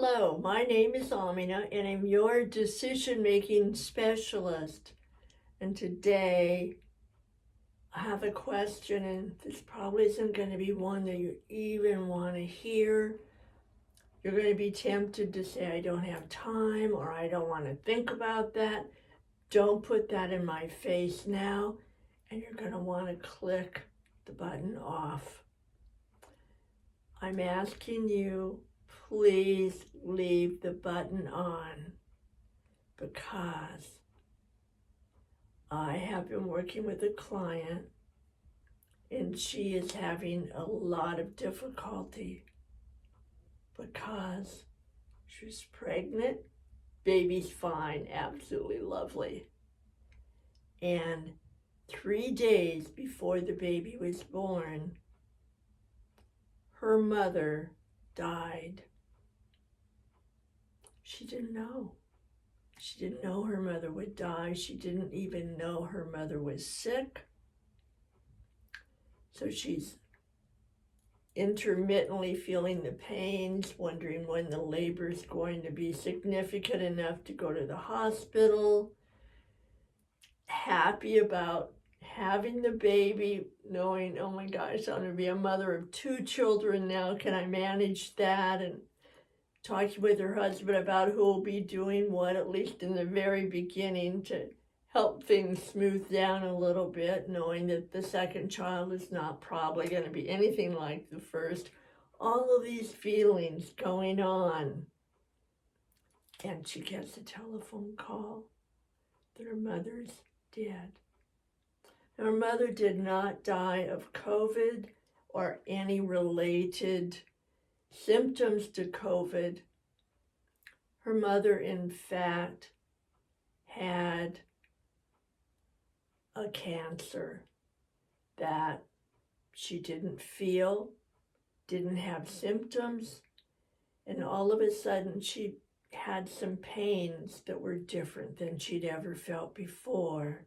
Hello, my name is Amina and I'm your decision making specialist. And today I have a question, and this probably isn't going to be one that you even want to hear. You're going to be tempted to say, I don't have time, or I don't want to think about that. Don't put that in my face now, and you're going to want to click the button off. I'm asking you, please leave the button on, because I have been working with a client and she is having a lot of difficulty because she's pregnant, baby's fine, absolutely lovely. And 3 days before the baby was born, her mother died. She didn't know. She didn't know her mother would die. She didn't even know her mother was sick. So she's intermittently feeling the pains, wondering when the labor is going to be significant enough to go to the hospital, happy about having the baby, knowing, oh my gosh, I'm going to be a mother of 2 children now. Can I manage that? And talking with her husband about who will be doing what, at least in the very beginning, to help things smooth down a little bit, knowing that the second child is not probably going to be anything like the first. All of these feelings going on. And she gets a telephone call that her mother's dead. Her mother did not die of COVID or any related symptoms to COVID. Her mother, in fact, had a cancer that she didn't feel, didn't have symptoms, and all of a sudden she had some pains that were different than she'd ever felt before.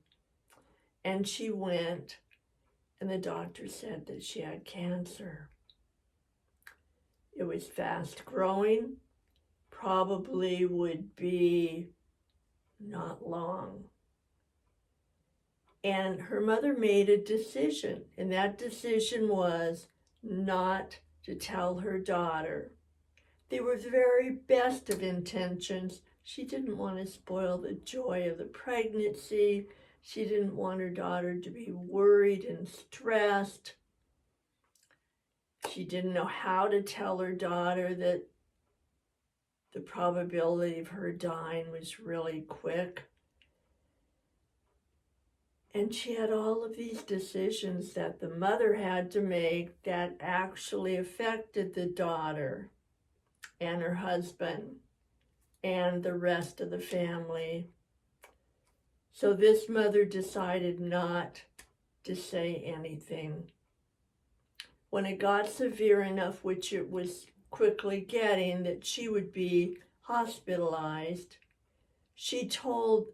And she went, and the doctor said that she had cancer. It was fast growing, probably would be not long. And her mother made a decision, and that decision was not to tell her daughter. They were the very best of intentions. She didn't want to spoil the joy of the pregnancy. She didn't want her daughter to be worried and stressed. She didn't know how to tell her daughter that the probability of her dying was really quick. And she had all of these decisions that the mother had to make that actually affected the daughter and her husband and the rest of the family. So this mother decided not to say anything. When it got severe enough, which it was quickly getting, that she would be hospitalized, she told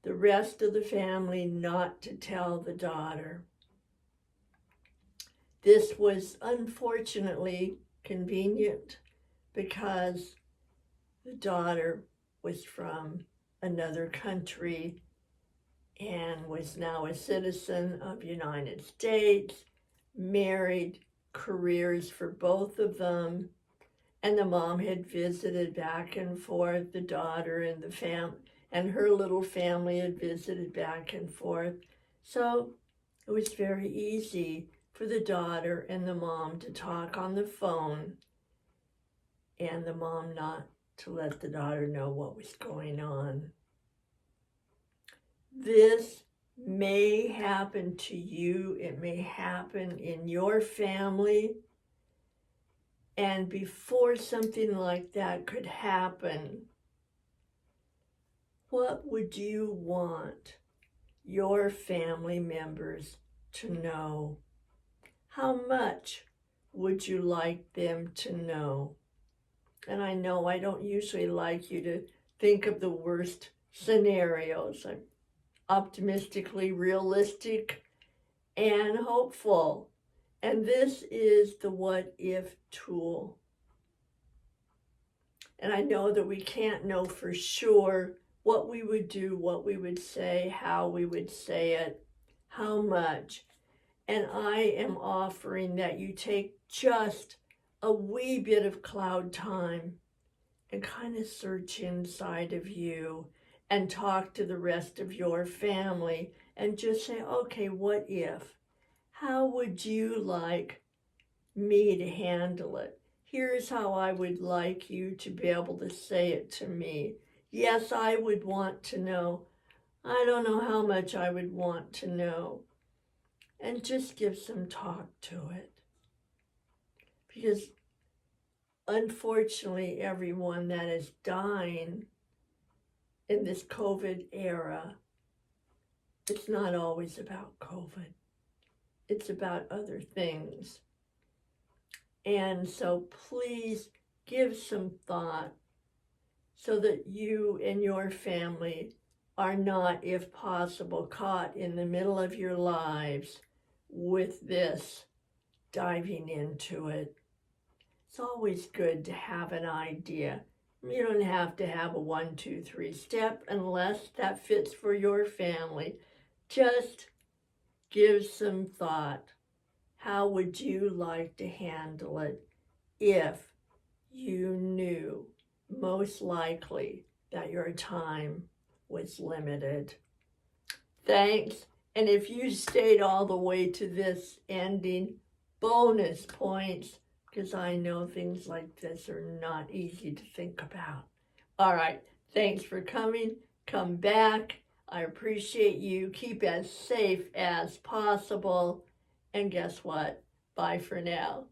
the rest of the family not to tell the daughter. This was unfortunately convenient because the daughter was from another country and was now a citizen of the United States, married, careers for both of them, and the mom had visited back and forth, the daughter and the family, and her little family had visited back and forth. So it was very easy for the daughter and the mom to talk on the phone, and the mom not to let the daughter know what was going on. This may happen to you. It may happen in your family. And before something like that could happen, what would you want your family members to know? How much would you like them to know? And I know I don't usually like you to think of the worst scenarios. I'm optimistically realistic and hopeful. And this is the what if tool. And I know that we can't know for sure what we would do, what we would say, how we would say it, how much. And I am offering that you take just a wee bit of cloud time and kind of search inside of you and talk to the rest of your family and just say, okay, what if? How would you like me to handle it? Here's how I would like you to be able to say it to me. Yes, I would want to know. I don't know how much I would want to know. And just give some talk to it. Because unfortunately, everyone that is dying in this COVID era, it's not always about COVID. It's about other things. And so please give some thought so that you and your family are not, if possible, caught in the middle of your lives with this, diving into it. It's always good to have an idea. You don't have to have a 1, 2, 3 step unless that fits for your family. Just give some thought. How would you like to handle it if you knew most likely that your time was limited? Thanks. And if you stayed all the way to this ending, bonus points, because I know things like this are not easy to think about. All right. Thanks for coming. Come back. I appreciate you. Keep as safe as possible. And guess what? Bye for now.